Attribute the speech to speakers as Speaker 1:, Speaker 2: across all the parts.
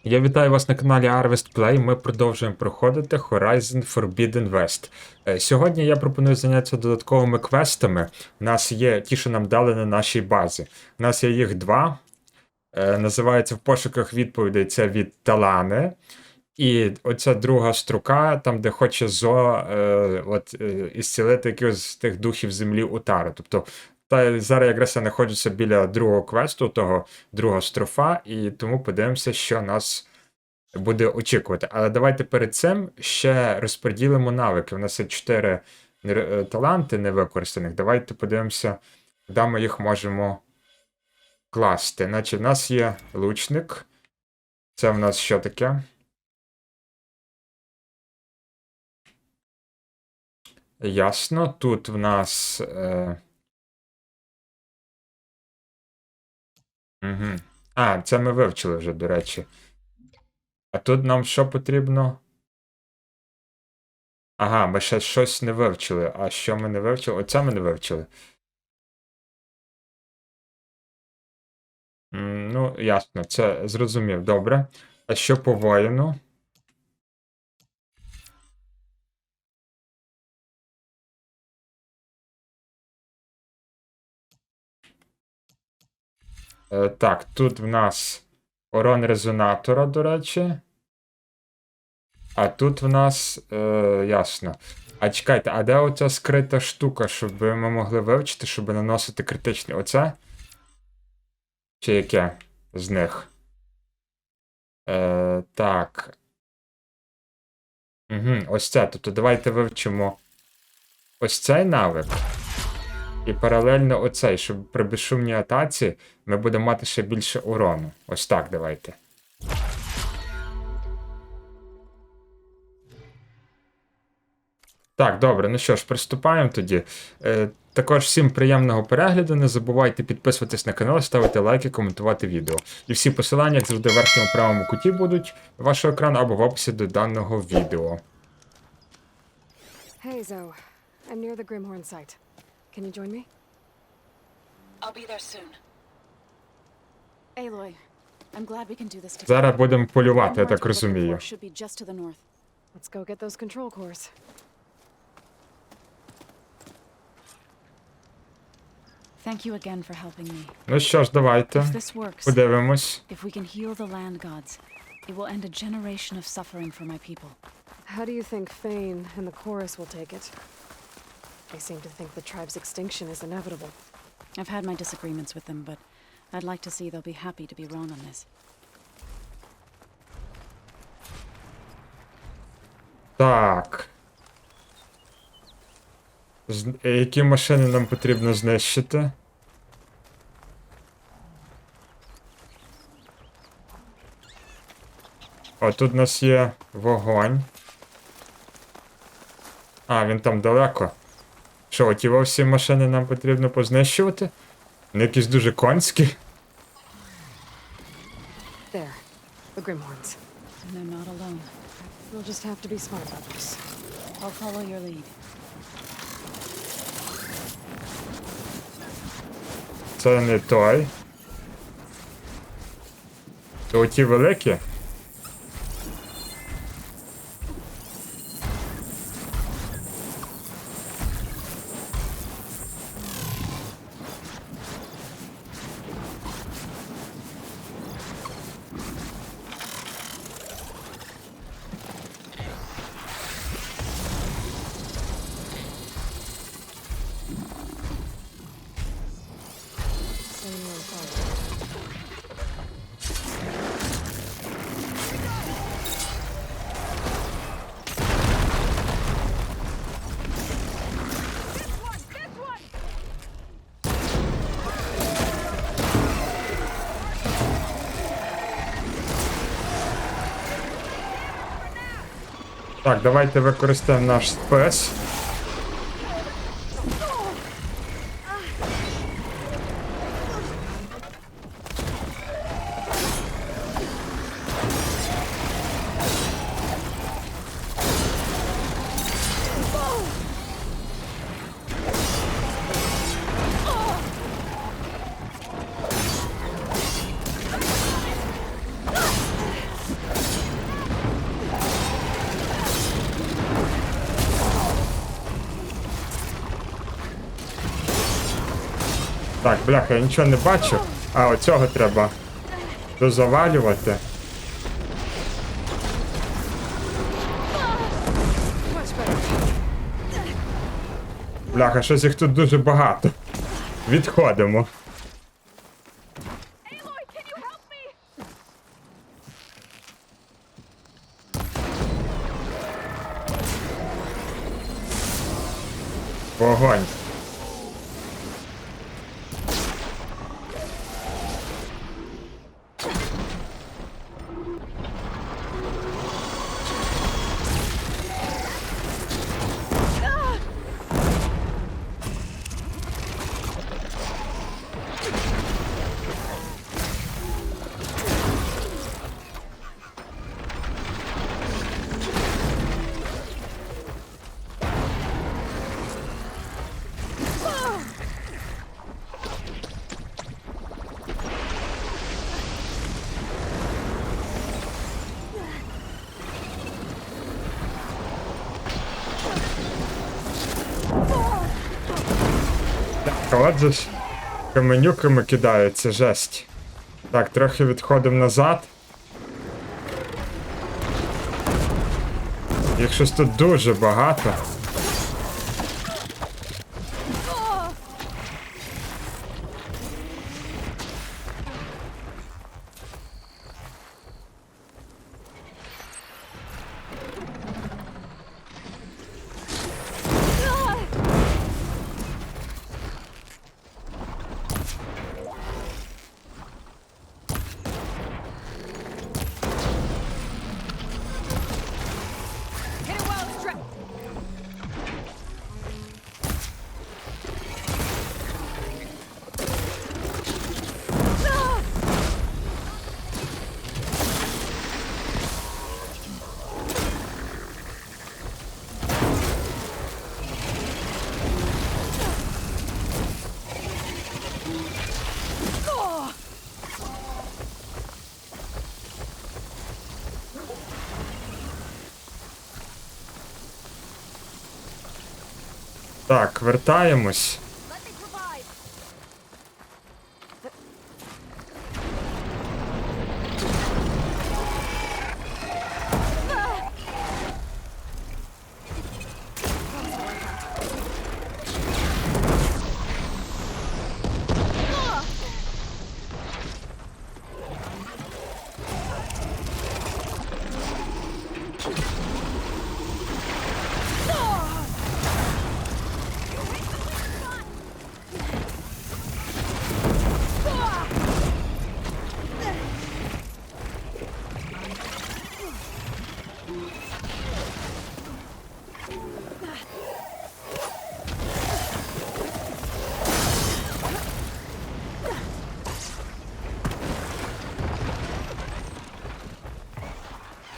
Speaker 1: Я вітаю вас на каналі Harvest Play. Ми продовжуємо проходити Horizon Forbidden West. Сьогодні я пропоную зайнятися додатковими квестами. У нас є ті, що нам дали на нашій базі. У нас є їх два. Називається в пошуках відповідей. Це від Талани. І оця друга строка, там, де хоче ісцілити якихось з тих духів землі Утари. Тобто, зараз якраз я знаходжуся біля другого квесту, того друга строфа, і тому подивимося, що нас буде очікувати. Але давайте перед цим ще розподілимо навики. У нас є 4 таланти невикористаних. Давайте подивимося, де ми їх можемо класти. Значить, у нас є лучник. Це в нас що таке? Ясно. Тут в нас... Угу. А, це ми вивчили вже, до речі. А тут нам що потрібно? Ага, ми ще щось не вивчили. А що ми не вивчили? Оце ми не вивчили. Ну, ясно, це зрозумів. Добре. А що по воїну? Так, тут в нас урон резонатора, до речі. А тут в нас. Ясно. А чекайте, а де оця скрита штука, щоб ми могли вивчити, щоб наносити критичний? Оце? Чи яке з них? Так. Угу, ось це. Тобто давайте вивчимо ось цей навик. І паралельно оцей, щоб при безшумній атаці ми будемо мати ще більше урону. Ось так давайте. Так, добре, ну що ж, приступаємо тоді. Також всім приємного перегляду, не забувайте підписуватись на канал, ставити лайки, коментувати відео. І всі посилання, як завжди, в верхньому правому куті будуть вашого екрану або в описі до даного відео.
Speaker 2: Hey, Zoe. I'm near the Grimhorn site. Can you join me?
Speaker 3: I'll be there soon.
Speaker 2: Aloy, I'm glad we can do this together.
Speaker 1: Зараз будемо полювати, я так розумію.
Speaker 3: Should be just to the north.
Speaker 2: Let's go get those control cores.
Speaker 3: Thank you again for helping me.
Speaker 1: Ну що ж, давайте.
Speaker 3: If this works,
Speaker 1: Подивимось.
Speaker 3: if we can heal the land gods, it will end a generation of suffering for my people.
Speaker 2: How do you think Fane and the chorus will take it? They seem to think the tribe's extinction is inevitable.
Speaker 3: I've had my disagreements with them, but I'd like to see they'll be happy to be wrong on this.
Speaker 1: Так. Які машини нам потрібно знищити? О, тут у нас є вогонь. А, він там далеко. Що, оті всі машини нам потрібно познищувати? Вони якісь дуже конські.
Speaker 2: There. The Grimhorns.
Speaker 3: And they're not alone.
Speaker 2: We'll just have to be smart about this.
Speaker 3: I'll follow your lead.
Speaker 1: Це не той. То оті великі?
Speaker 2: Setting you on fire.
Speaker 1: Так, давайте використаємо наш спец. Так, бляха, я нічого не бачу. А, оцього треба дозавалювати. Бляха, щось їх тут дуже багато. Відходимо. Вогонь. От же ж каменюками кидаються, жесть. Так, трохи відходимо назад. Їх щось тут дуже багато. Так, вертаємось.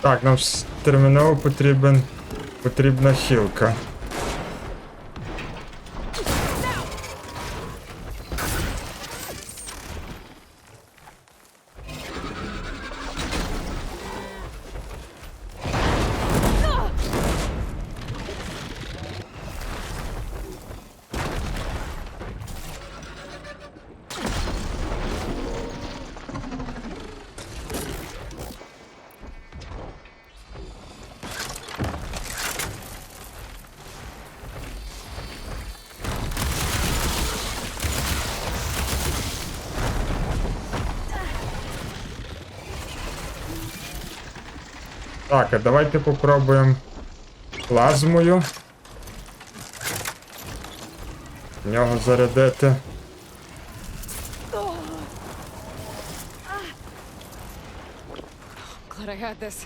Speaker 1: Так, нам терміново потрібна хілка. Так, а давайте попробуємо плазмою. В нього зарядити.
Speaker 2: Glad I had this.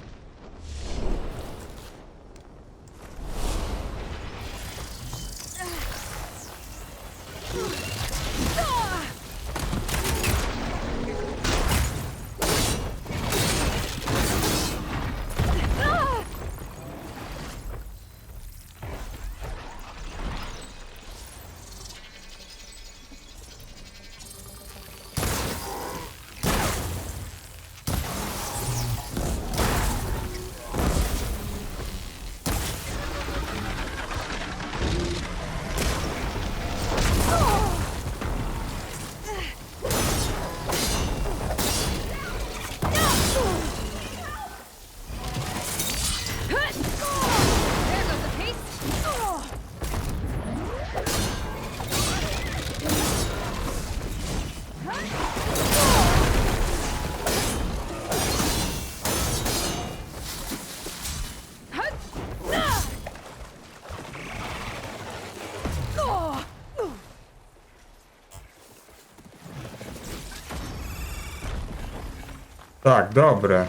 Speaker 1: Так, добре.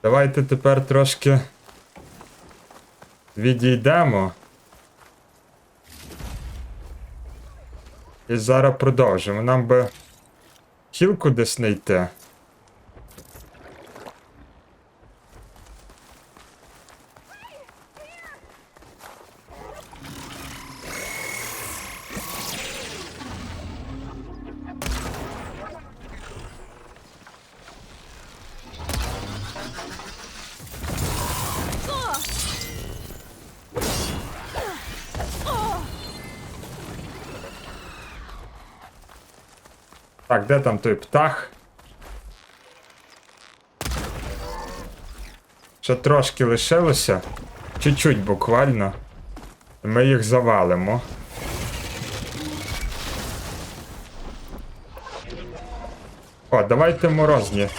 Speaker 1: Давайте тепер трошки відійдемо. І зараз продовжимо. Нам би хілку десь знайти. Так, де там той птах? Ще трошки лишилося. Чуть-чуть буквально. Ми їх завалимо. О, давайте морозні.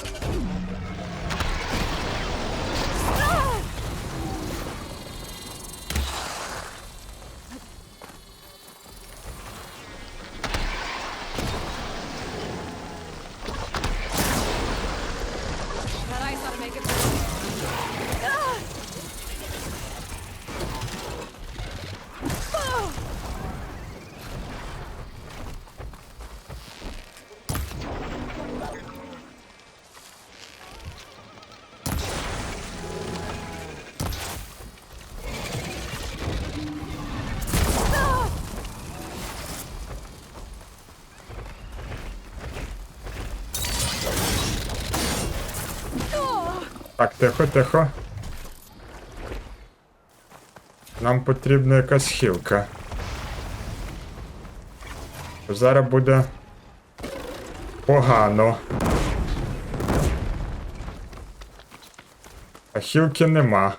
Speaker 1: Так, тихо, тихо. Нам потрібна якась хілка. Зараз буде погано. А хілки нема.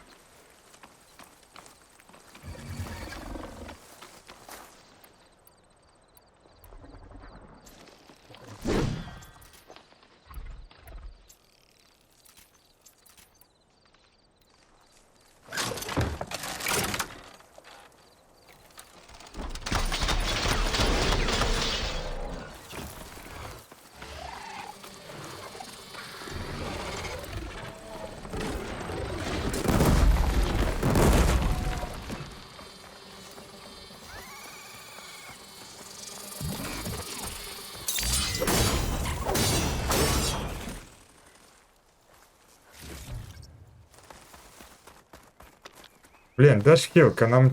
Speaker 1: Блін, де ж хілка? Нам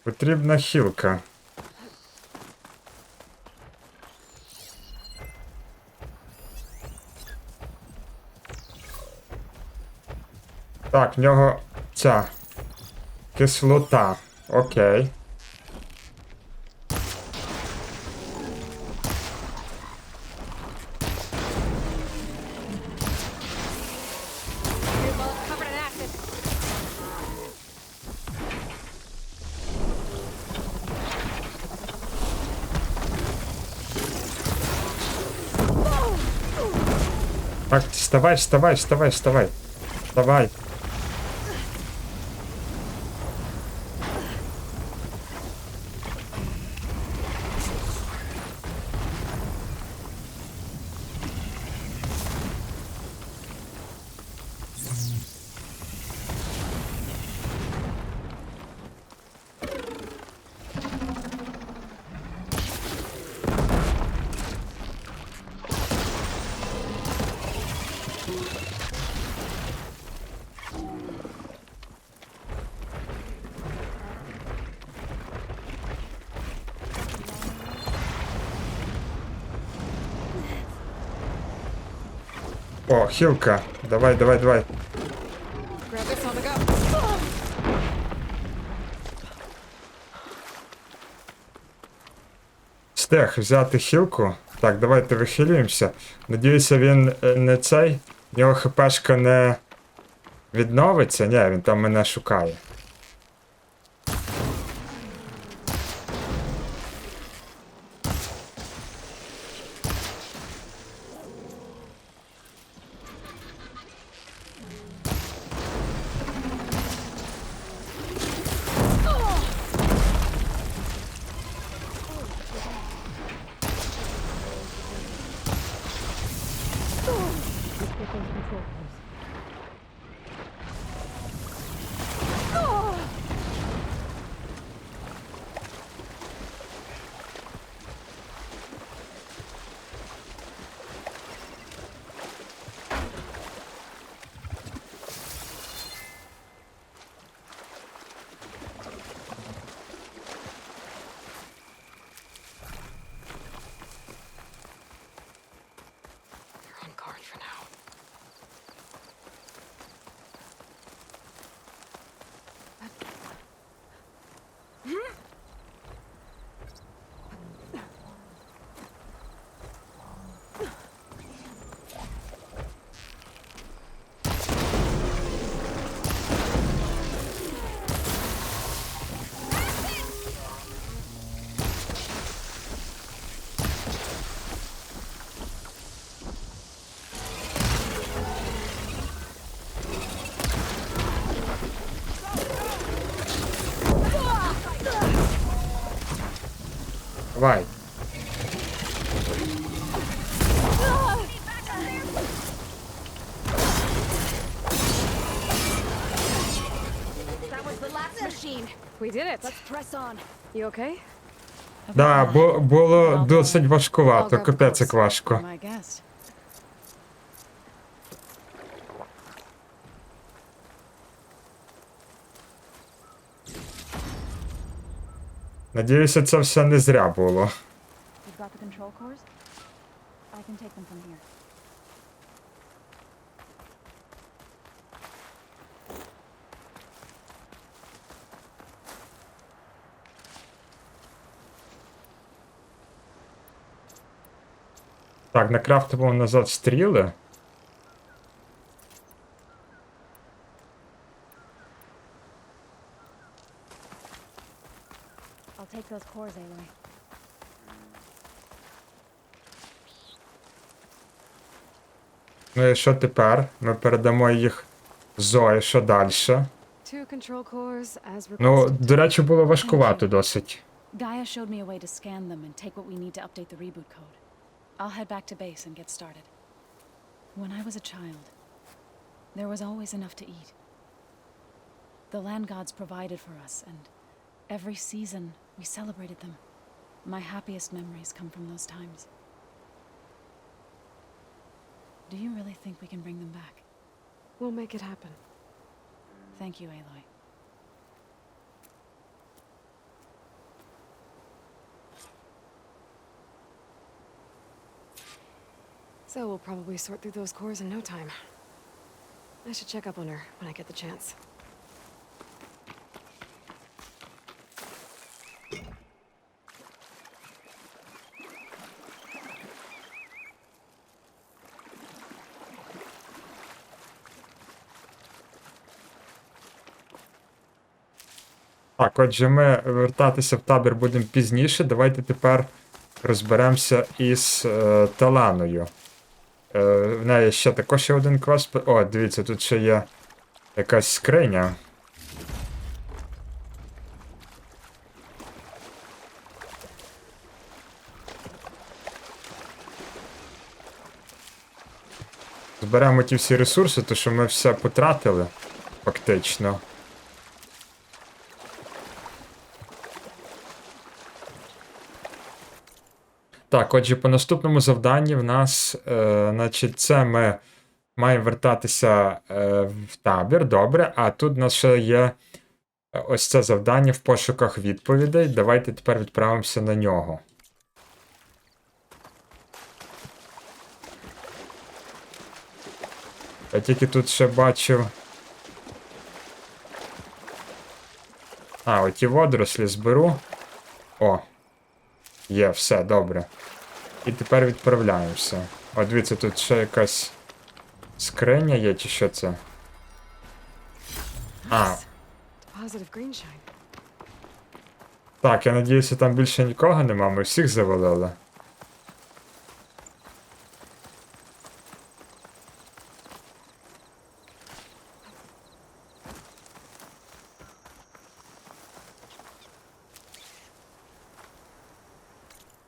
Speaker 1: потрібна хілка. Так, в нього ця кислота. Окей. Так, вставай, вставай, вставай, вставай. Вставай. О, хілка. Давай, давай, давай.
Speaker 2: Grab this on the go.
Speaker 1: Встиг взяти хілку. Так, давайте вихилюємося. Надіюся, він не цей. В нього хпшка не відновиться. Ні, він там мене шукає.
Speaker 2: You're on guard for now.
Speaker 1: Давай.
Speaker 3: That was the last machine.
Speaker 2: We did it.
Speaker 3: Let's press on.
Speaker 2: You okay?
Speaker 1: Да, було досить важкувато, капець як важко.
Speaker 3: My guest.
Speaker 1: Надіюся, це все не зря було.
Speaker 3: You've got the control cores? I can take them from here.
Speaker 1: Так, накрафтимо назад стріли.
Speaker 3: I'll take those cores, Aloy.
Speaker 1: Ну і що тепер? Ми передамо їх Зої, що далі?
Speaker 2: Two control cores as
Speaker 1: Ну,
Speaker 2: requested.
Speaker 1: до речі, було важкувато досить.
Speaker 3: Gaia showed me a way to scan them and take what we need to update the reboot code. I'll head back to base and get started. When I was a child, there was always enough to eat. The land gods provided for us, and every season we celebrated them. My happiest memories come from those times. Do you really think we can bring them back?
Speaker 2: We'll make it happen.
Speaker 3: Thank you, Aloy.
Speaker 2: So we'll probably sort through those cores in no time. I should check up on her when I get the chance.
Speaker 1: Так, отже, ми вертатися в табір будемо пізніше. Давайте тепер розберемося із Таланою. В неї ще також є один квест. О, дивіться, тут ще є якась скриня. Зберемо ті всі ресурси, тому що ми все потратили, фактично. Так, отже, по наступному завданні в нас, значить, це ми маємо вертатися в табір, добре, а тут у нас ще є ось це завдання в пошуках відповідей. Давайте тепер відправимося на нього. Я тільки тут ще бачив. А, оті водорослі зберу. О, є, все, добре. І тепер відправляємося. О, дивіться, тут ще якась скриня є, чи що це? А,
Speaker 2: Deposit of green shine.
Speaker 1: так, я надіюся, там більше нікого нема, ми всіх завалили.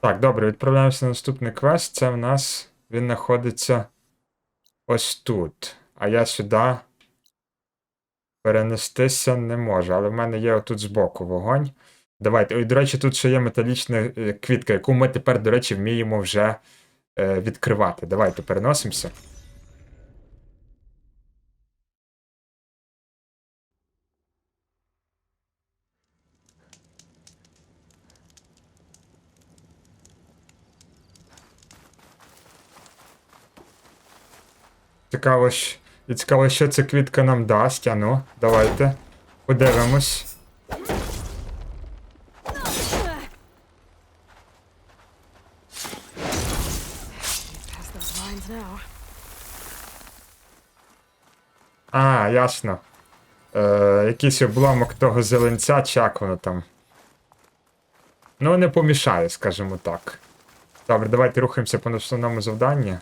Speaker 1: Так, добре, відправляємося на наступний квест. Це в нас, він знаходиться ось тут. А я сюди перенестися не можу. Але в мене є отут збоку вогонь. Давайте. Ой, до речі, тут ще є металічна квітка, яку ми тепер, до речі, вміємо вже відкривати. Давайте переносимося. Цікаво, що ця квітка нам дасть. А ну, давайте. Подивимось.
Speaker 2: Past those lines now.
Speaker 1: А, ясно. Якийсь обломок того зеленця, чи як воно там. Ну, не помішає, скажімо так. Добре, давайте рухаємося по основному завданню.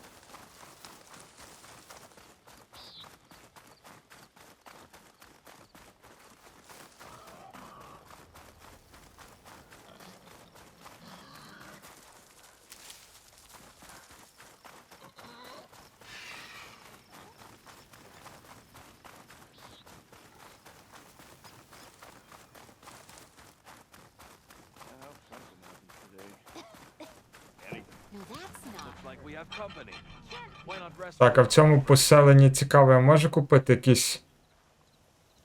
Speaker 1: Так, а в цьому поселенні цікаво, я можу купити якісь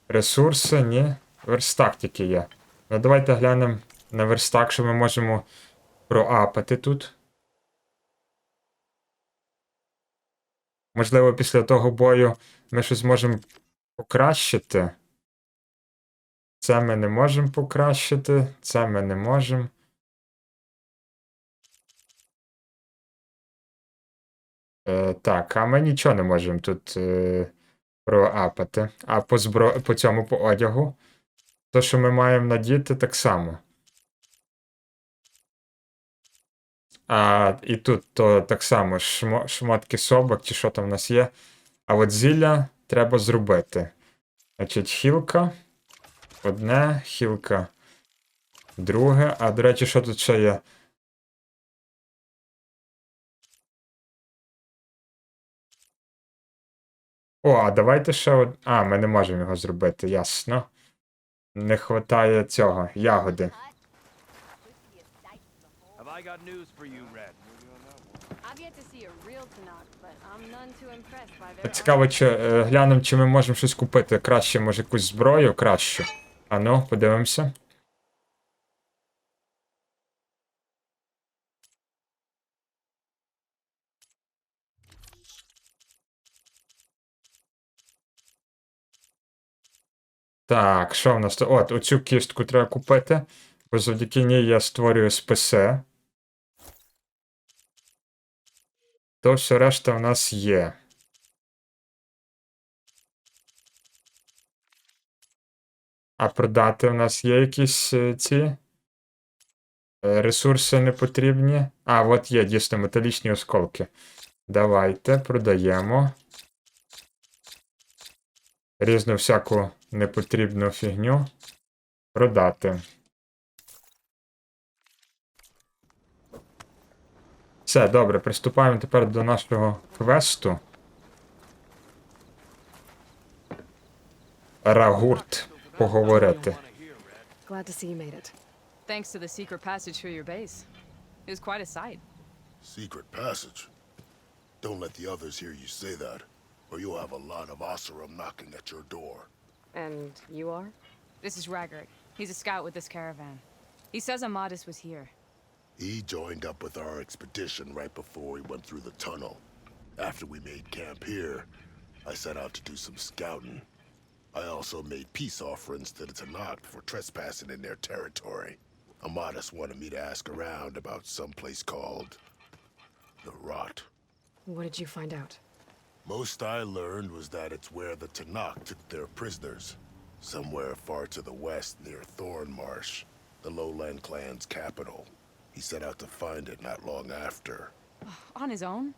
Speaker 1: ресурси? Ні. Верстак тільки є. Ну давайте глянемо на верстак, що ми можемо проапати тут. Можливо, після того бою ми щось зможемо покращити. Це ми не можемо покращити, це ми не можемо. Так, а ми нічого не можемо тут проапати. А по цьому по одягу. То, що ми маємо надіти, так само. А і тут то так само шмотки собак, чи що там в нас є. А от зілля треба зробити. Значить, хілка. Одне, хілка. Друге. А, до речі, що тут ще є? О, а давайте ще А, ми не можемо його зробити, ясно. Не хватає цього, ягоди. Цікаво, чи глянемо, чи ми можемо щось купити. Краще, може, якусь зброю, краще. Ану, подивимося. Так, що в нас тут? От, оцю кістку треба купити, бо завдяки ній я створюю списи. То все решта в нас є. А продати в нас є якісь ці ресурси не потрібні. А, от є, дійсно, металічні осколки. Давайте продаємо. Різну всяку непотрібну фігню. Продати. Все, добре, приступаємо тепер до нашого квесту. Рагурт. Поговорити.
Speaker 2: Glad to see you made it.
Speaker 4: Thanks to the secret passage through your base. It was quite a sight.
Speaker 5: Secret passage? Don't let the others hear you say that, or you'll have a lot of Oseram knocking at your door.
Speaker 2: And you are?
Speaker 4: This is Ragard. He's a scout with this caravan. He says Amadis was here.
Speaker 5: He joined up with our expedition right before we went through the tunnel. After we made camp here, I set out to do some scouting. I also made peace offerings to the Tanakh for trespassing in their territory. Amadis wanted me to ask around about some place called the Rot.
Speaker 2: What did you find out?
Speaker 5: Most I learned was that it's where the Tanakh took their prisoners. Somewhere far to the west near Thornmarsh, the lowland clan's capital. He set out to find it not long after.
Speaker 4: On his own?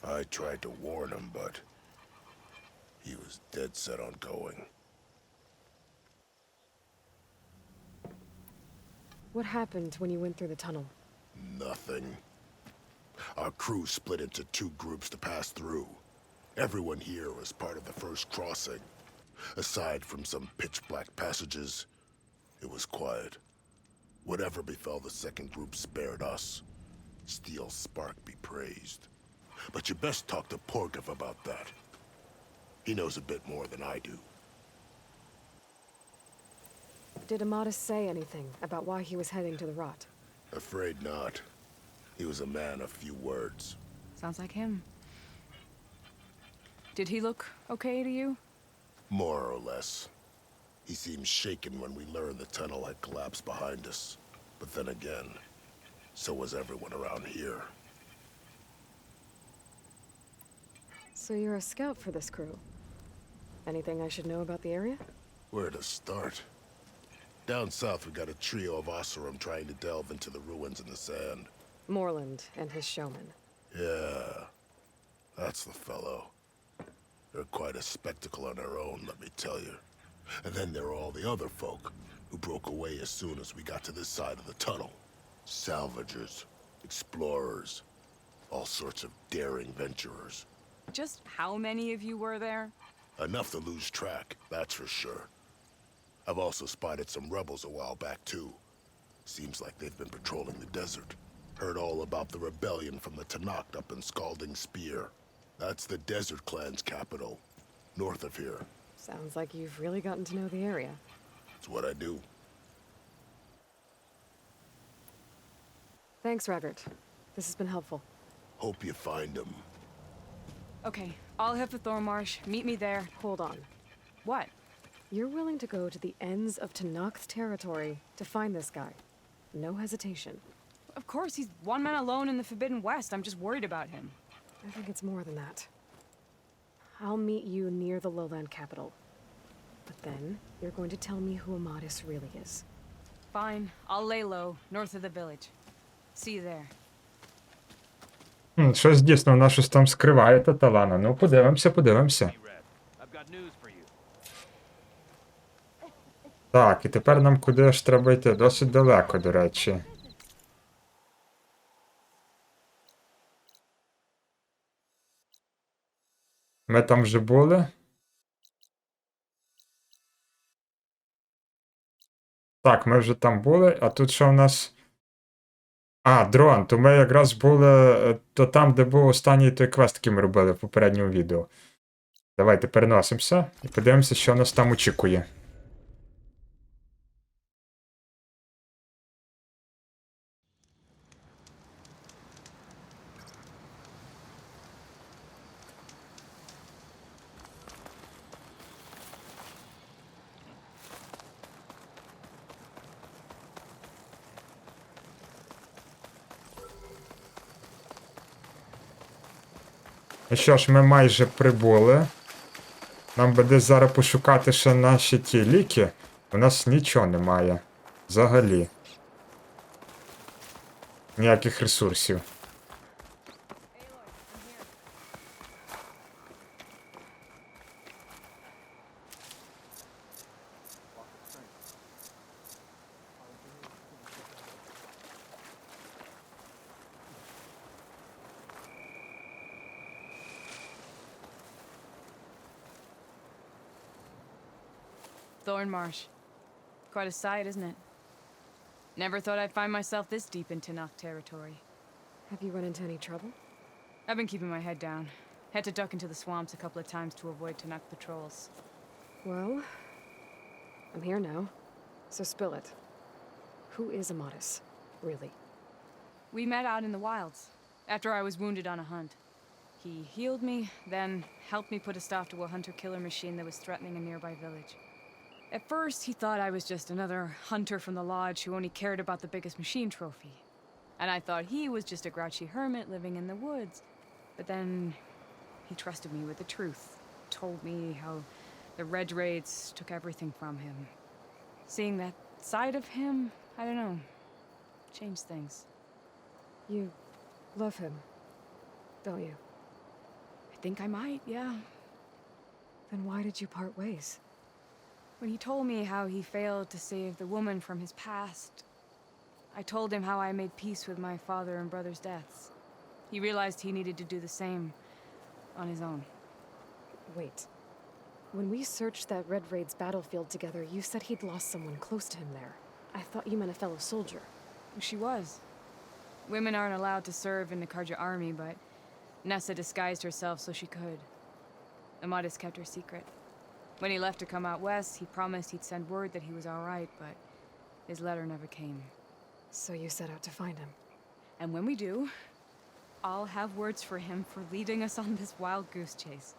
Speaker 5: I tried to warn him, but he was dead set on going.
Speaker 2: What happened when you went through the tunnel?
Speaker 5: Nothing. Our crew split into two groups to pass through. Everyone here was part of the first crossing. Aside from some pitch-black passages, it was quiet. Whatever befell the second group spared us. Steel Spark be praised. But you best talk to Porgov about that. He knows a bit more than I do.
Speaker 2: Did Amadis say anything about why he was heading to the rot?
Speaker 5: Afraid not. He was a man of few words.
Speaker 4: Sounds like him. Did he look okay to you?
Speaker 5: More or less. He seemed shaken when we learned the tunnel had collapsed behind us. But then again, so was everyone around here.
Speaker 2: So you're a scout for this crew. Anything I should know about the area?
Speaker 5: Where to start? Down south, we got a trio of Oseram trying to delve into the ruins in the sand.
Speaker 2: Moreland and his showman.
Speaker 5: Yeah, that's the fellow. They're quite a spectacle on their own, let me tell you. And then there are all the other folk, who broke away as soon as we got to this side of the tunnel. Salvagers, explorers, all sorts of daring venturers.
Speaker 4: Just how many of you were there?
Speaker 5: Enough to lose track, that's for sure. I've also spotted some rebels a while back, too. Seems like they've been patrolling the desert. Heard all about the rebellion from the Tanakh up in Scalding Spear. That's the Desert Clan's capital, north of here.
Speaker 2: Sounds like you've really gotten to know the area.
Speaker 5: It's what I do.
Speaker 2: Thanks, Raggart. This has been helpful.
Speaker 5: Hope you find him.
Speaker 4: Okay, I'll head for Thornmarsh. Meet me there.
Speaker 2: Hold on.
Speaker 4: What?
Speaker 2: You're willing to go to the ends of Tanakh's territory to find this guy. No hesitation.
Speaker 4: Of course, he's one man alone in the Forbidden West. I'm just worried about him.
Speaker 2: I think it's more than that. I'll meet you near the lowland capital. But then, you're going to tell me who Amadis really is.
Speaker 4: Fine, I'll lay low, north of the village. See you there.
Speaker 1: Щось дійсно вона щось там скриває, та Талана. Ну, подивимося. Так, і тепер нам куди ж треба йти? Досить далеко, до речі. Ми там вже були. Так, ми вже там були, а тут що у нас? А, дрон, то ми якраз були то там, де був останній той квест, який ми робили в попередньому відео. Давайте переносимося і подивимося, що нас там очікує. Ну що ж, ми майже прибули. Нам би десь зараз пошукати ще наші ті ліки. У нас нічого немає. Взагалі. Ніяких ресурсів.
Speaker 4: Thornmarsh. Quite a sight, isn't it? Never thought I'd find myself this deep in Tanakh territory.
Speaker 2: Have you run into any trouble?
Speaker 4: I've been keeping my head down. Had to duck into the swamps a couple of times to avoid Tanakh patrols.
Speaker 2: Well, I'm here now. So spill it. Who is Amadis, really?
Speaker 4: We met out in the wilds, after I was wounded on a hunt. He healed me, then helped me put a stop to a hunter-killer machine that was threatening a nearby village. At first, he thought I was just another hunter from the lodge who only cared about the biggest machine trophy. And I thought he was just a grouchy hermit living in the woods. But then he trusted me with the truth, told me how the Reg raids took everything from him. Seeing that side of him, I don't know, changed things.
Speaker 2: You love him, don't you?
Speaker 4: I think I might, yeah.
Speaker 2: Then why did you part ways?
Speaker 4: When he told me how he failed to save the woman from his past, I told him how I made peace with my father and brother's deaths. He realized he needed to do the same on his own.
Speaker 2: Wait. When we searched that Red Raid's battlefield together, you said he'd lost someone close to him there. I thought you meant a fellow soldier.
Speaker 4: She was. Women aren't allowed to serve in the Karja army, but Nessa disguised herself so she could. Amadis kept her secret. When he left to come out west, he promised he'd send word that he was all right, but his letter never came.
Speaker 2: So you set out to find him.
Speaker 4: And when we do, I'll have words for him for leading us on this wild goose chase.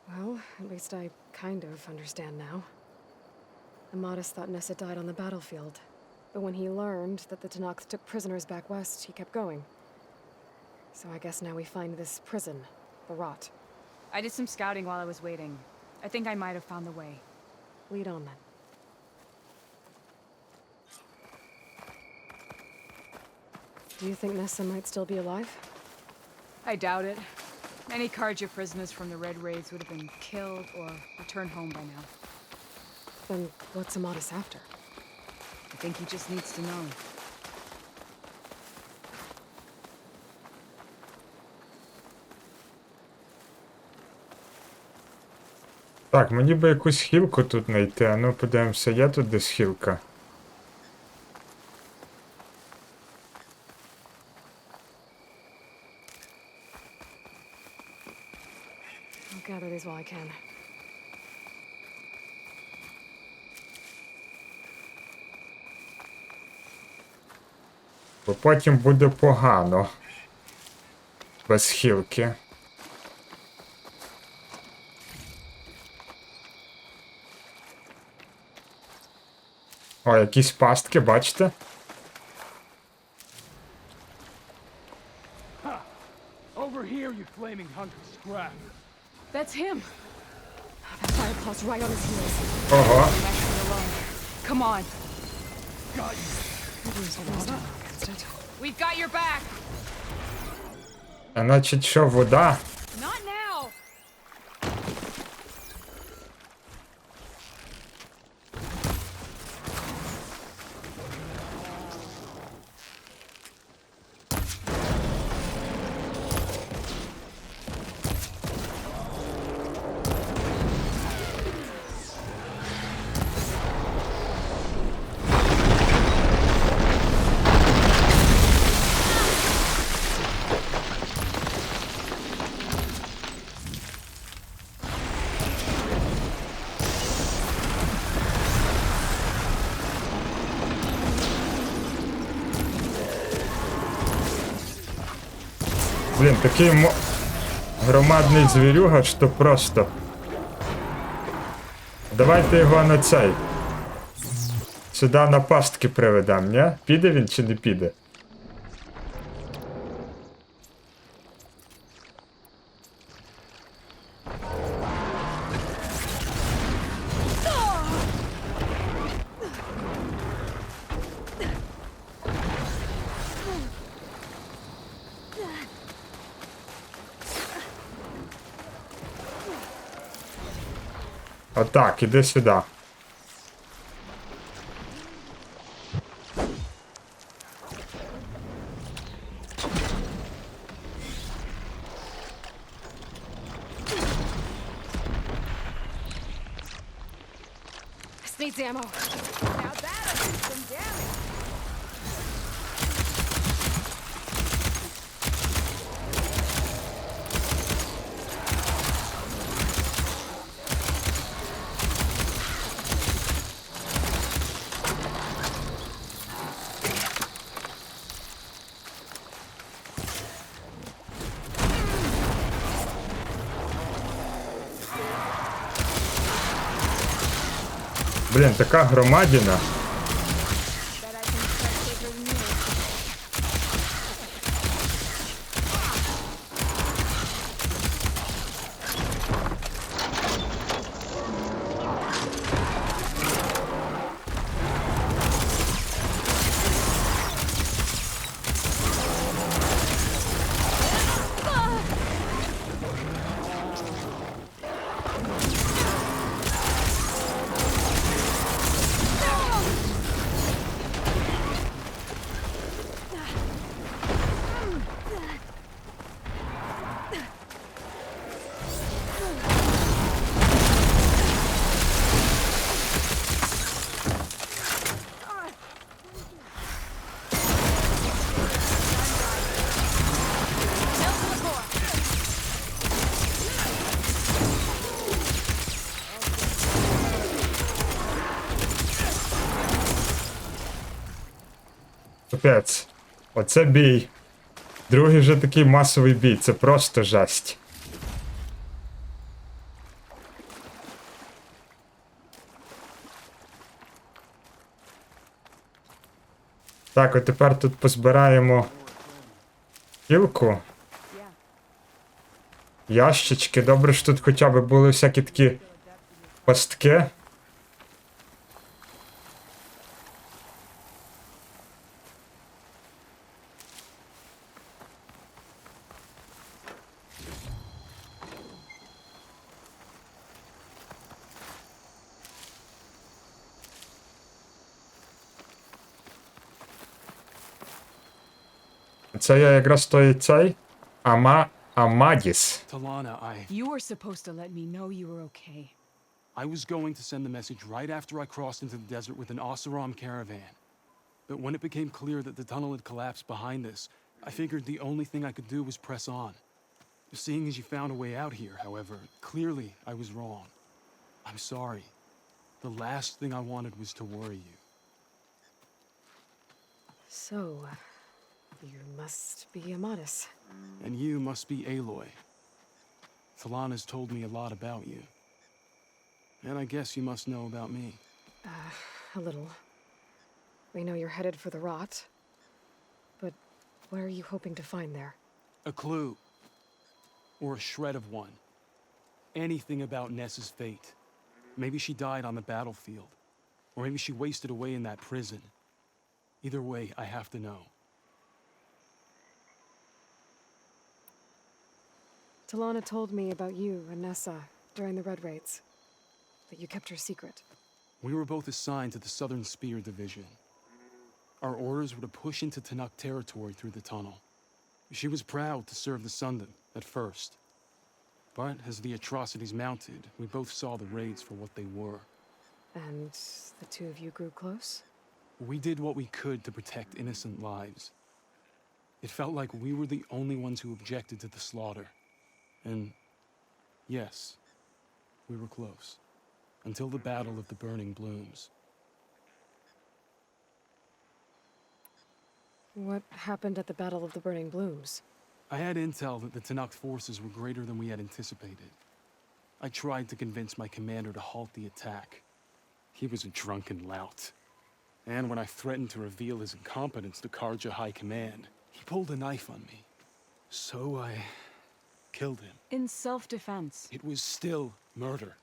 Speaker 2: Well, at least I kind of understand now. Amadis thought Nessa died on the battlefield. But when he learned that the Tanakh took prisoners back west, he kept going. So I guess now we find this prison, the Rot.
Speaker 4: I did some scouting while I was waiting. I think I might have found the way.
Speaker 2: Lead on then. Do you think Nessa might still be alive?
Speaker 4: I doubt it. Any Karja prisoners from the Red Raids would have been killed or returned home by now.
Speaker 2: Then what's Amadis after?
Speaker 4: I think he just needs to know.
Speaker 1: Так, мені би якусь хілку тут знайти, а ну подивимося, є тут десь хілка?
Speaker 2: I'll gather these while I can.
Speaker 1: Бо потім буде погано. Без хілки. О, якісь пастки, бачите?
Speaker 6: Over here, you flaming hunk of scrap.
Speaker 4: That's him!
Speaker 2: That firepaw's right on his heels.
Speaker 1: Ого.
Speaker 4: Left him alone. Come on.
Speaker 6: Got you.
Speaker 2: Against it.
Speaker 4: We've got your back!
Speaker 1: А значить, що, вода?
Speaker 4: Not now!
Speaker 1: Блін, такий громадний звірюга, що просто. Давайте його на цей. Сюди на пастки приведемо, ні? Піде він чи не піде? Отак, іди сюди.
Speaker 2: This needs ammo.
Speaker 4: Now that'll do some damage!
Speaker 1: Блін, така громадіна.
Speaker 4: Bet I can start bigger than you.
Speaker 1: капець. Оце бій. Другий вже такий масовий бій, це просто жесть. Так, от тепер тут позбираємо кілку. Ящички. Добре, що тут хоча б були всякі такі пастки. Це я якраз той цей Амадіс.
Speaker 6: Talana,
Speaker 4: You were supposed to let me know you were okay.
Speaker 6: I was going to send the message right after I crossed into the desert with an Oseram caravan. But when it became clear that the tunnel had collapsed behind us, I figured the only thing I could do was press on. Seeing as you found a way out here, however, clearly I was wrong. I'm sorry. The last thing I wanted was to worry you.
Speaker 2: So, you must be Amadis.
Speaker 6: And you must be Aloy. Talana's told me a lot about you. And I guess you must know about me.
Speaker 2: A little. We know you're headed for the rot. But what are you hoping to find there?
Speaker 6: A clue. Or a shred of one. Anything about Ness's fate. Maybe she died on the battlefield. Or maybe she wasted away in that prison. Either way, I have to know.
Speaker 2: Talana told me about you and Nessa during the Red Raids. That you kept her secret.
Speaker 6: We were both assigned to the Southern Spear Division. Our orders were to push into Tanakh territory through the tunnel. She was proud to serve the Sundom at first. But as the atrocities mounted, we both saw the raids for what they were.
Speaker 2: And the two of you grew close?
Speaker 6: We did what we could to protect innocent lives. It felt like we were the only ones who objected to the slaughter. And yes, we were close. Until the Battle of the Burning Blooms.
Speaker 2: What happened at the Battle of the Burning Blooms?
Speaker 6: I had intel that the Tanakh forces were greater than we had anticipated. I tried to convince my commander to halt the attack. He was a drunken lout. And when I threatened to reveal his incompetence to Karja High Command, he pulled a knife on me. So I killed him.
Speaker 4: In self-defense.
Speaker 6: It was still murder.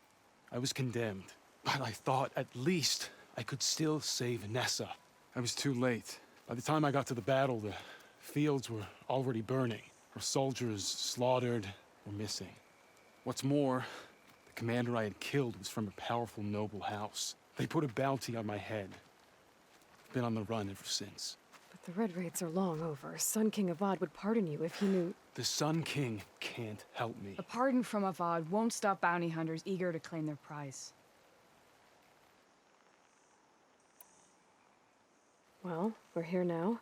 Speaker 6: I was condemned. But I thought at least I could still save Nessa. I was too late. By the time I got to the battle, the fields were already burning. Our soldiers slaughtered or missing. What's more, the commander I had killed was from a powerful noble house. They put a bounty on my head. I've been on the run ever since.
Speaker 2: But the Red Raids are long over. Sun King Avad would pardon you if he knew...
Speaker 6: The Sun King can't help me.
Speaker 4: A pardon from Avad won't stop bounty hunters eager to claim their prize.
Speaker 2: Well, we're here now.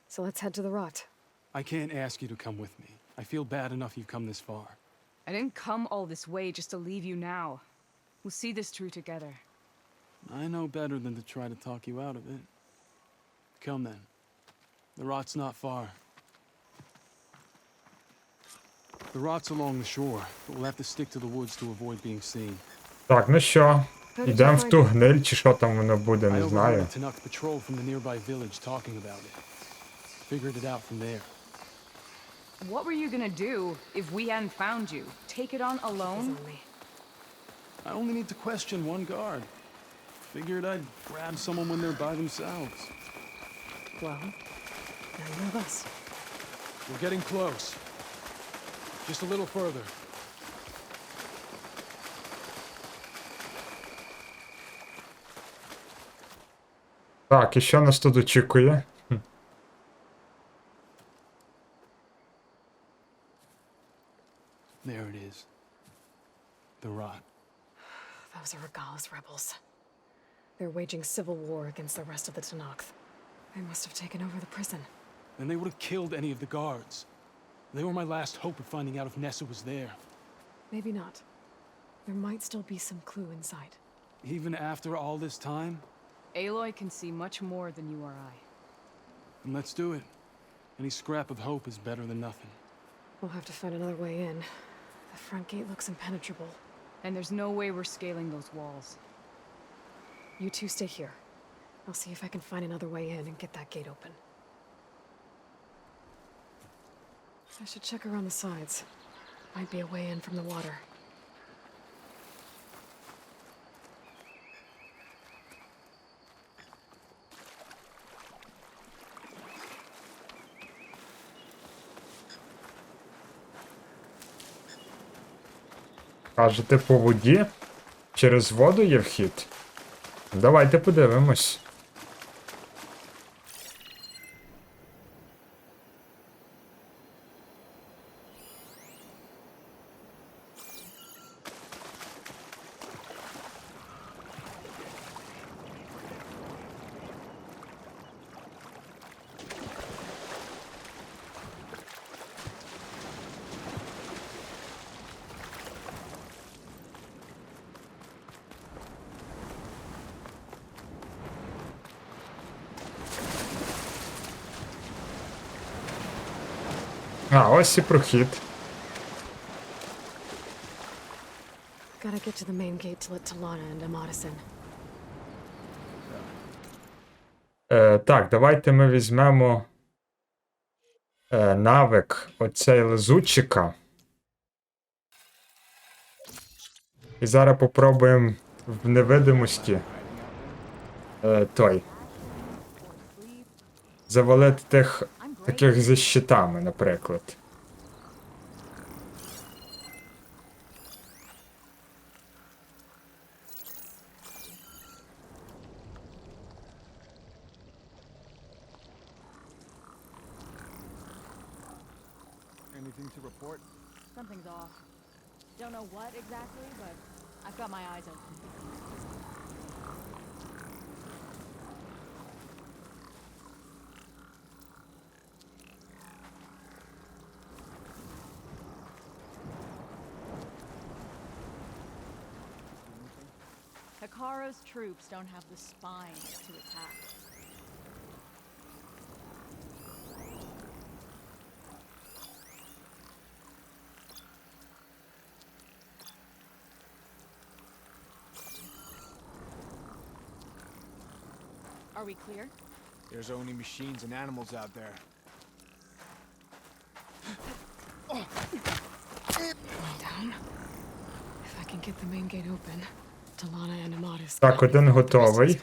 Speaker 2: So let's head to the rot.
Speaker 6: I can't ask you to come with me. I feel bad enough you've come this far.
Speaker 4: I didn't come all this way just to leave you now. We'll see this through together.
Speaker 6: I know better than to try to talk you out of it. Come then. The rot's not far. The rot's along the shore, but we'll have to stick to the woods to avoid being seen.
Speaker 1: Так, ну що, йдемо в ту гниль, чи що там воно буде,
Speaker 6: I
Speaker 1: не
Speaker 6: overheard
Speaker 1: знаю.
Speaker 6: a Tanakh patrol from the nearby village talking about it. Figured it out from there.
Speaker 4: What were you gonna do if we hadn't found you? Take it on alone?
Speaker 2: On me.
Speaker 6: I only need to question one guard. Figured I'd grab someone when they're by themselves.
Speaker 2: Well, now you have us.
Speaker 6: We're getting close. Just a little further.
Speaker 1: Так, і що нас тут очікує?
Speaker 6: There it is. The rot.
Speaker 2: Those are Regal's rebels. They're waging civil war against the rest of the Tanakh. They must have taken over the prison.
Speaker 6: And they would have killed any of the guards. They were my last hope of finding out if Nessa was there.
Speaker 2: Maybe not. There might still be some clue inside.
Speaker 6: Even after all this time?
Speaker 4: Aloy can see much more than you or I.
Speaker 6: And let's do it. Any scrap of hope is better than nothing.
Speaker 2: We'll have to find another way in. The front gate looks impenetrable.
Speaker 4: And there's no way we're scaling those walls.
Speaker 2: You two stay here. I'll see if I can find another way in and get that gate open. I should check around the sides. Might be a way in from the water.
Speaker 1: Кажете, по воді? Через воду є вхід? Давайте подивимось. А, ось і прохід.
Speaker 2: Gotta get to the main gate to let Talana and Amadisa in.
Speaker 1: Так, давайте ми візьмемо навик оцей лизучика. І зараз попробуємо в невидимості завалити тих таких зі щитами, наприклад.
Speaker 6: Anything to report?
Speaker 3: Something's off. Don't know what exactly, but I've got my eyes open. Hikaru's troops don't have the spine to attack. Are we clear?
Speaker 7: There's only machines and animals out there.
Speaker 2: Down. If I can get the main gate open, Talana and Amadisa.
Speaker 1: Так, один готовий.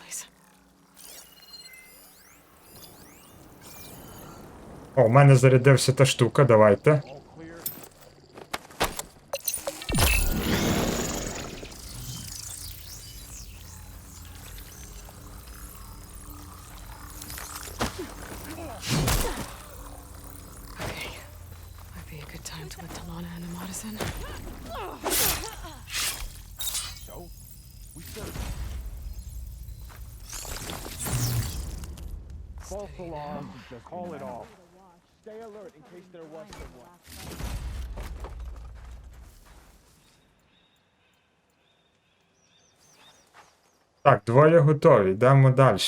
Speaker 1: О, у мене зарядився та штука, давайте.
Speaker 7: All clear.
Speaker 2: Okay. Might be a good time to let Talana and Amadisa in.
Speaker 7: So, we serve. False alarm. Call it off. Stay alert in case there was someone.
Speaker 1: Так, двоє готові, йдемо далі.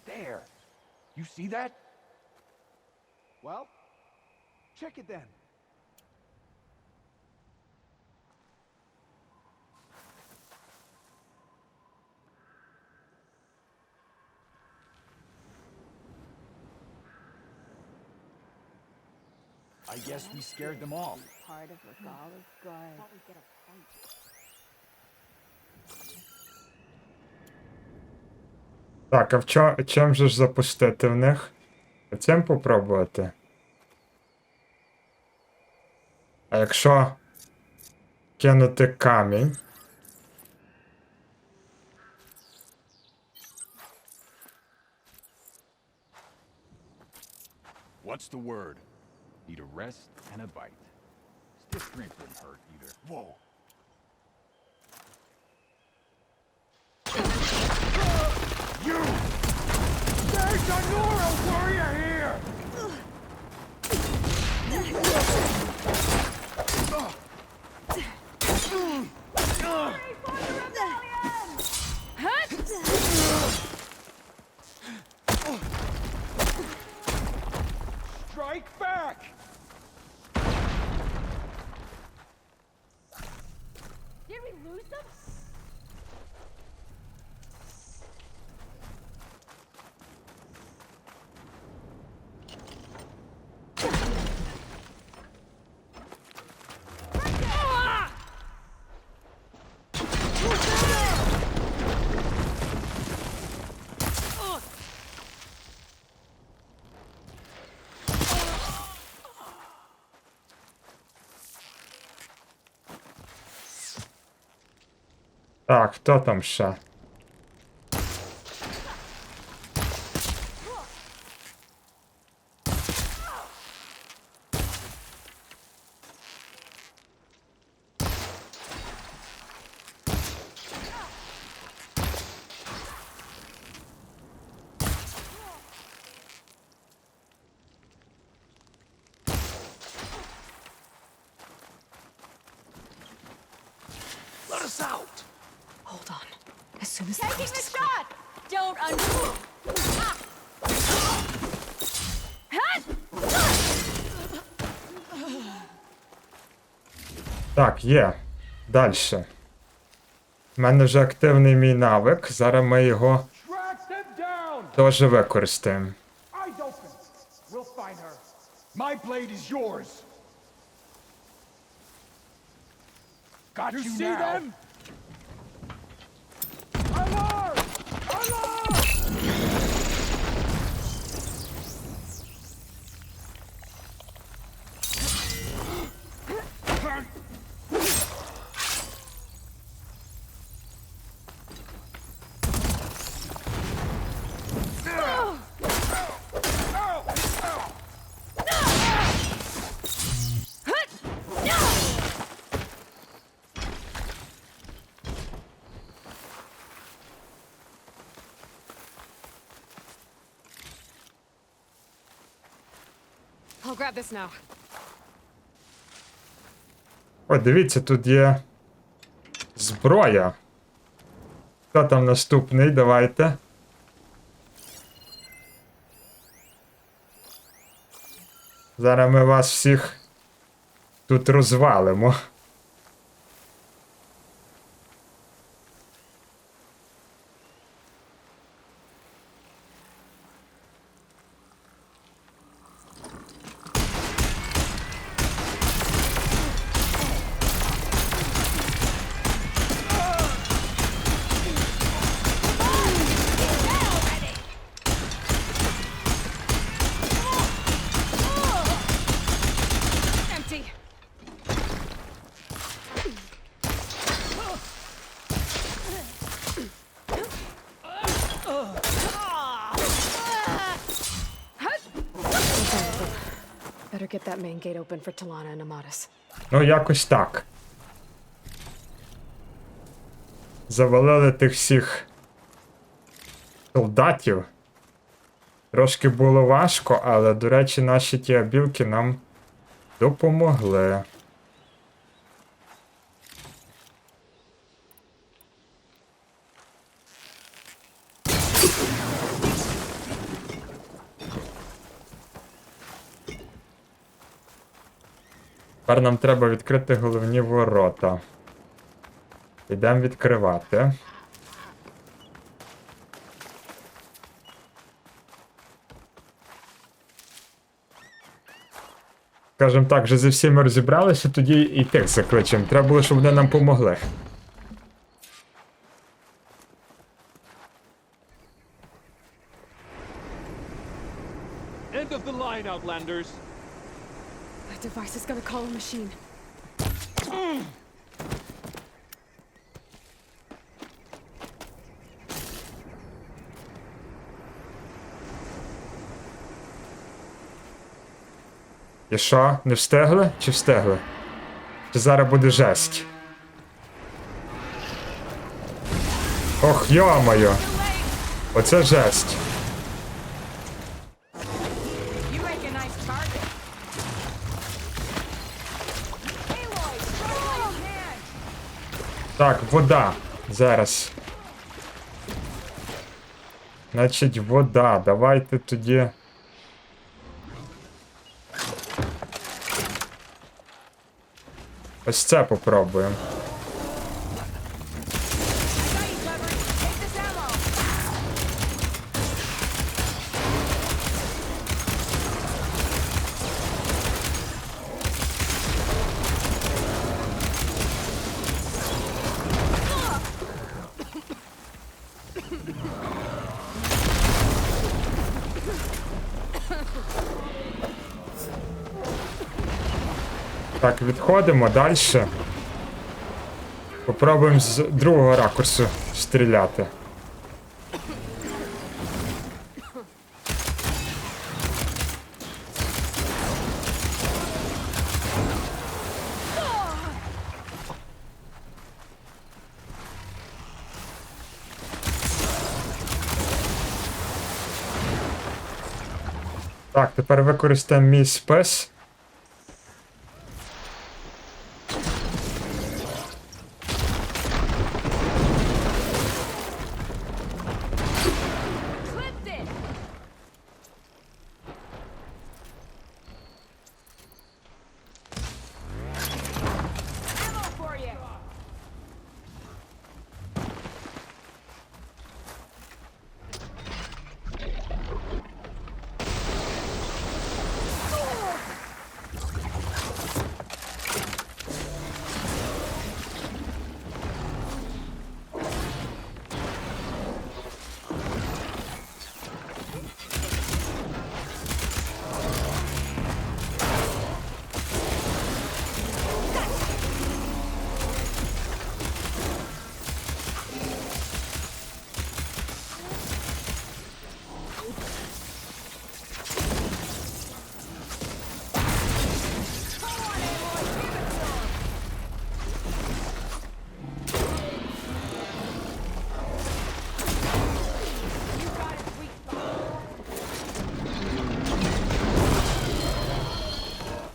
Speaker 7: There. You see that? Well, check it then. I guess we scared them off.
Speaker 3: Part of Regala's good.
Speaker 1: Так, а чим же ж запустити в них? Цим попробувати? А якщо кинути камінь?
Speaker 8: What's the word? Need a rest and a bite. Stiff drink wouldn't hurt either.
Speaker 7: Whoa. You! There's a Nora warrior here! back!
Speaker 3: Did we lose them?
Speaker 1: Так, хто там ще?
Speaker 5: Let us out!
Speaker 2: Hold on. As soon as the
Speaker 3: Taking
Speaker 2: coast
Speaker 3: the
Speaker 2: is clear.
Speaker 3: shot! Don't unmove!
Speaker 1: Так, є. Дальше. У мене вже активний мій навик. Зараз ми його
Speaker 7: Track them down!
Speaker 1: теж використаємо.
Speaker 7: Eyes open! We'll find her. My blade is yours! Got you
Speaker 6: see
Speaker 7: now.
Speaker 6: them?
Speaker 7: Alarm! Alarm!
Speaker 2: I'll grab this now.
Speaker 1: О, дивіться, тут є зброя. Хто там наступний? Давайте. Зараз ми вас всіх тут розвалимо.
Speaker 2: Empty. Better get that main gate open for Talana and Amadis.
Speaker 1: Ну, якось так. Завалили тих всіх солдатів. Трошки було важко, але, до речі, наші ті абілки нам допомогли. Тепер нам треба відкрити головні ворота. Йдемо відкривати. Скажем так, вже зі всіми розібралися, тоді і тих закличемо. Треба було, щоб вони нам помогли.
Speaker 7: End of the line, Outlanders!
Speaker 2: That device is gonna call a machine.
Speaker 1: І що, не встигли? Чи встигли? Чи зараз буде жесть? Ох, йо-моє! Оце жесть.
Speaker 4: You make a nice target. Aloy, try while you can.
Speaker 1: Так, вода. Зараз. Значить, вода. Давайте тоді. Ось це попробуємо. Так, відходимо далі. Попробуємо з другого ракурсу стріляти. Так, тепер використаємо мій спис.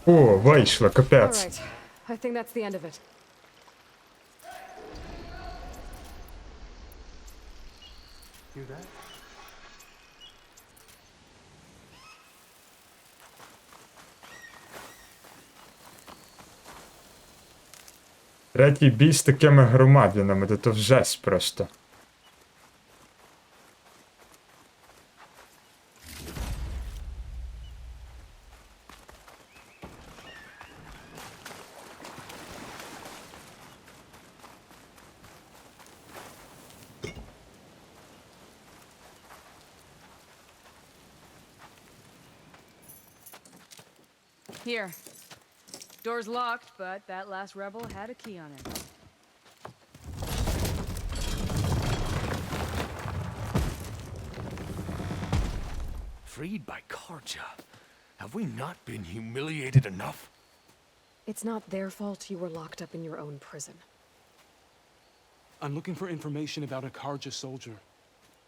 Speaker 1: О, вийшло,
Speaker 2: All
Speaker 1: капець.
Speaker 2: right. I think that's the end of it.
Speaker 6: Hear that?
Speaker 1: Третій бій з такими громадянами, то жесть просто.
Speaker 4: Here. Door's locked, but that last rebel had a key on it.
Speaker 7: Freed by Karja. Have we not been humiliated enough?
Speaker 2: It's not their fault you were locked up in your own prison.
Speaker 6: I'm looking for information about a Karja soldier.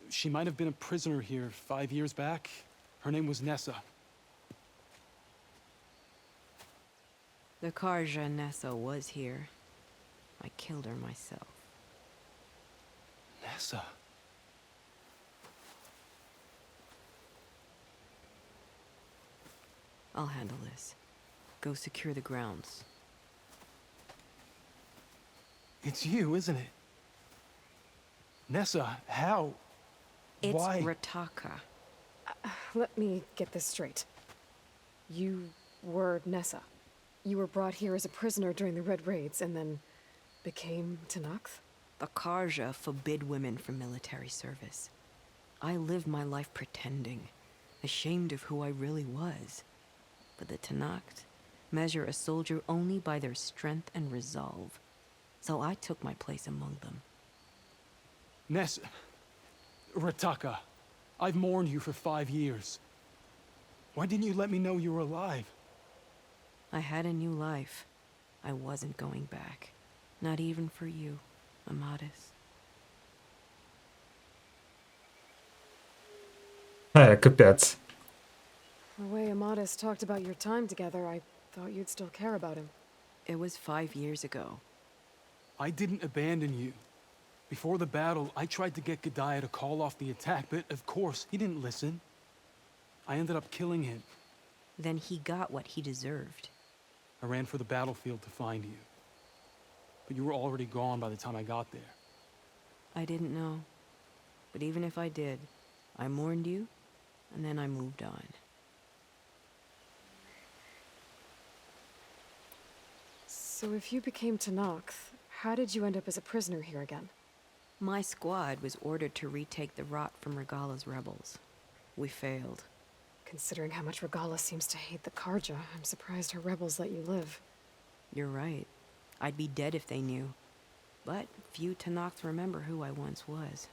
Speaker 6: She might have been a prisoner here 5 years back. Her name was Nessa.
Speaker 9: The Karja Nessa was here. I killed her myself.
Speaker 6: Nessa?
Speaker 9: I'll handle this. Go secure the grounds.
Speaker 6: It's you, isn't it? Nessa, how?
Speaker 9: It's
Speaker 6: Why?
Speaker 9: Rataka.
Speaker 2: Let me get this straight. You were Nessa. You were brought here as a prisoner during the Red Raids and then became Tenakth?
Speaker 9: The Karja forbid women from military service. I lived my life pretending, ashamed of who I really was. But the Tenakth measure a soldier only by their strength and resolve. So I took my place among them.
Speaker 6: Nessa. Rataka. I've mourned you for 5 years. Why didn't you let me know you were alive?
Speaker 9: I had a new life. I wasn't going back. Not even for you, Amadis.
Speaker 1: Капець.
Speaker 2: The way Amadis talked about your time together, I thought you'd still care about him.
Speaker 9: It was 5 years ago.
Speaker 6: I didn't abandon you. Before the battle, I tried to get G'daiah to call off the attack, but of course, he didn't listen. I ended up killing him.
Speaker 9: Then he got what he deserved.
Speaker 6: I ran for the battlefield to find you. but you were already gone by the time I got there.
Speaker 9: I didn't know. But even if I did, I mourned you, and then I moved on.
Speaker 2: So if you became Tanakh, how did you end up as a prisoner here again?
Speaker 9: My squad was ordered to retake the rot from Regala's rebels. We failed.
Speaker 2: Considering how much Regala seems to hate the Karja, I'm surprised her rebels let you live.
Speaker 9: You're right. I'd be dead if they knew. But few Tanakhs remember who I once was.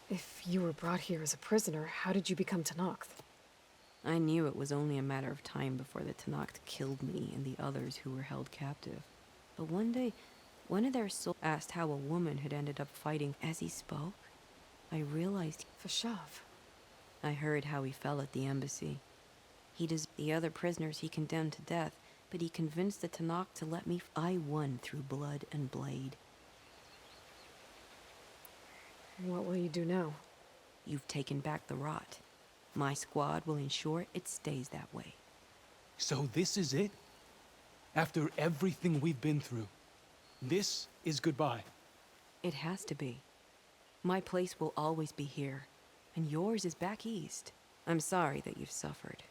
Speaker 2: If you were brought here as a prisoner, how did you become Tanakh?
Speaker 9: I knew it was only a matter of time before the Tanakh killed me and the others who were held captive. But one day, one of their souls asked how a woman had ended up fighting. As he spoke, I realized
Speaker 2: Fashav.
Speaker 9: I heard how he fell at the embassy. The other prisoners he condemned to death, but he convinced the Tanakh to let me. I won through blood and blade.
Speaker 2: What will you do now?
Speaker 9: You've taken back the rot. My squad will ensure it stays that way.
Speaker 6: So this is it? After everything we've been through, this is goodbye.
Speaker 9: It has to be. My place will always be here, and yours is back east. I'm sorry that you've suffered.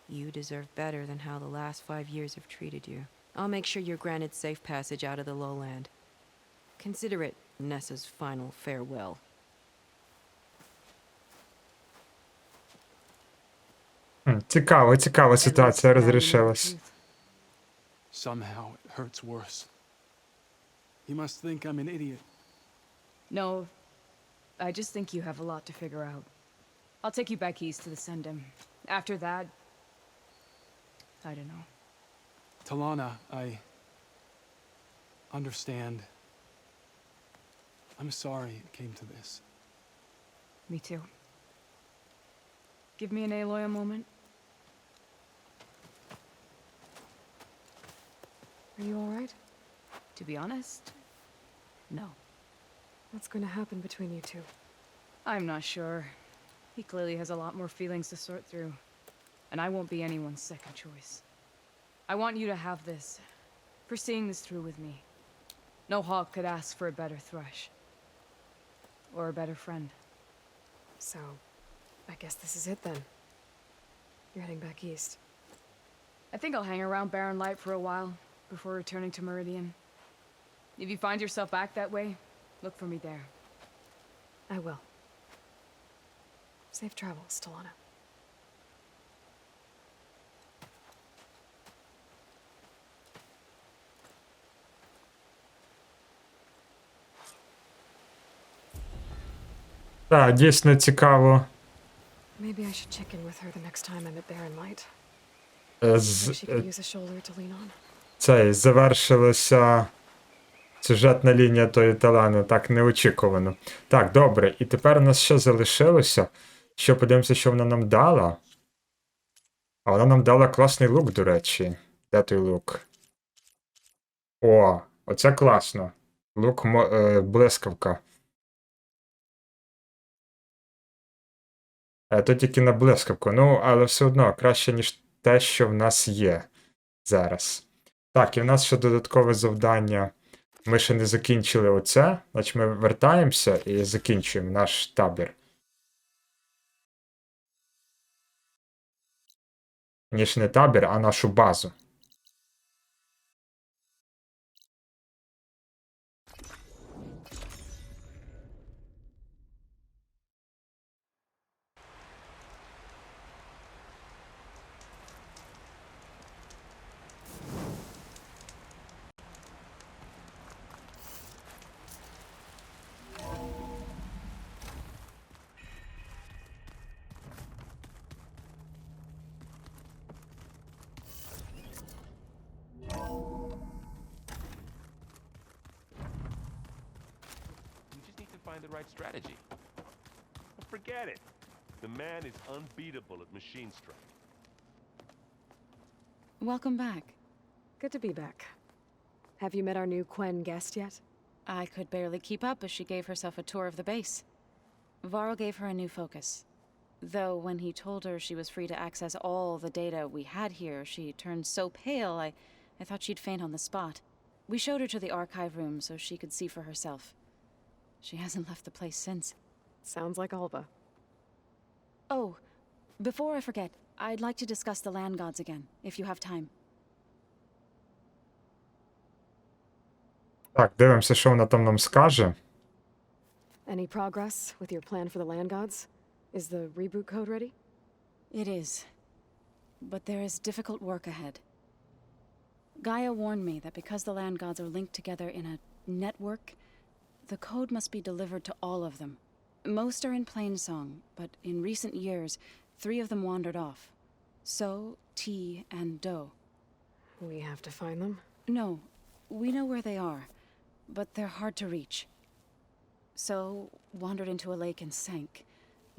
Speaker 9: You deserve better than how the last 5 years have treated you. I'll make sure you're granted safe passage out of the lowland. Consider it Nessa's final farewell.
Speaker 1: Цікава ситуація розрішилась.
Speaker 6: Somehow it hurts worse. You must think I'm an idiot.
Speaker 4: No, I just think you have a lot to figure out. I'll take you back east to the Sendem. After that, I don't know.
Speaker 6: Talana, I understand. I'm sorry it came to this.
Speaker 4: Me too. Give me an Aloy a moment.
Speaker 2: Are you alright?
Speaker 4: To be honest, no.
Speaker 2: What's going to happen between you two?
Speaker 4: I'm not sure. He clearly has a lot more feelings to sort through. And I won't be anyone's second choice. I want you to have this, for seeing this through with me. No hawk could ask for a better thrush. Or a better friend.
Speaker 2: So, I guess this is it then. You're heading back east.
Speaker 4: I think I'll hang around Barren Light for a while, before returning to Meridian. If you find yourself back that way, look for me there.
Speaker 2: I will. Safe travels, Talana.
Speaker 1: Так, дійсно цікаво.
Speaker 2: Maybe I should check in with her the next time I'm at Barren Light. She could use a shoulder to lean on.
Speaker 1: Завершилася сюжетна лінія тої Талани, так неочікувано. Так, добре, і тепер у нас що залишилося? Що подивимося, що вона нам дала? А вона нам дала класний лук, до речі. Де той лук? О, оце класно. Лук блискавка. Тут тільки на блискавку. Ну, але все одно краще, ніж те, що в нас є зараз. Так, і в нас ще додаткове завдання. Ми ще не закінчили оце. Значить, ми вертаємося і закінчуємо наш табір. Ніж не табір, а нашу базу.
Speaker 10: Find the right strategy. Well, forget it. The man is unbeatable at machine strike.
Speaker 3: Welcome back.
Speaker 2: Good to be back. Have you met our new Quen guest yet?
Speaker 3: I could barely keep up as she gave herself a tour of the base. Varl gave her a new focus. Though when he told her she was free to access all the data we had here, she turned so pale, I thought she'd faint on the spot. We showed her to the archive room so she could see for herself. She hasn't left the place since.
Speaker 2: Sounds like Alba.
Speaker 3: Oh, before I forget, I'd like to discuss the land gods again, if you have time.
Speaker 1: Так, дивимося, що вона там нам скаже.
Speaker 2: Any progress with your plan for the land gods? Is the reboot code ready?
Speaker 3: It is. But there is difficult work ahead. Gaia warned me that because the land gods are linked together in a network, the code must be delivered to all of them. Most are in plainsong, but in recent years, 3 of them wandered off. So, T, and Do.
Speaker 2: We have to find them?
Speaker 3: No, we know where they are, but they're hard to reach. So, wandered into a lake and sank.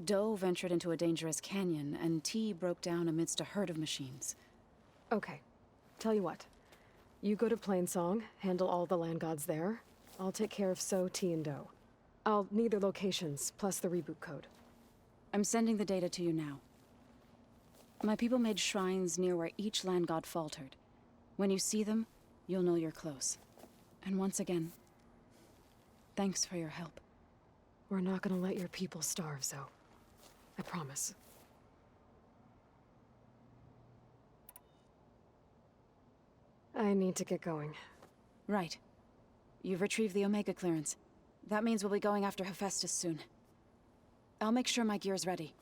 Speaker 3: Do ventured into a dangerous canyon, and T broke down amidst a herd of machines.
Speaker 2: Okay. Tell you what. You go to Plainsong, handle all the land gods there. I'll take care of So, T, and Do. I'll need their locations, plus the reboot code.
Speaker 3: I'm sending the data to you now. My people made shrines near where each land god faltered. When you see them, you'll know you're close. And once again, thanks for your help.
Speaker 2: We're not gonna let your people starve, Zo. I promise. I need to get going.
Speaker 3: Right. You've retrieved the Omega clearance. That means we'll be going after Hephaestus soon. I'll make sure my gear's ready.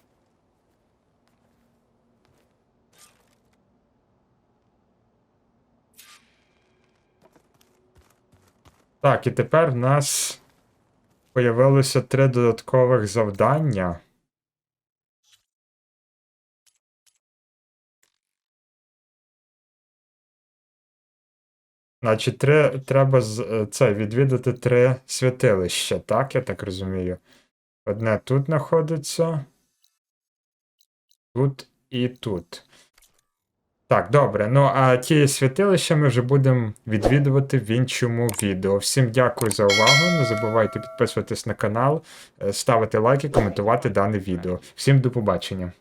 Speaker 1: Так, і тепер в нас появилося 3 додаткових завдання. Значить, треба відвідати 3 святилища, так, я так розумію. Одне тут знаходиться, тут і тут. Так, добре. Ну, а ті святилища ми вже будемо відвідувати в іншому відео. Всім дякую за увагу. Не забувайте підписуватись на канал, ставити лайки, коментувати дане відео. Всім до побачення.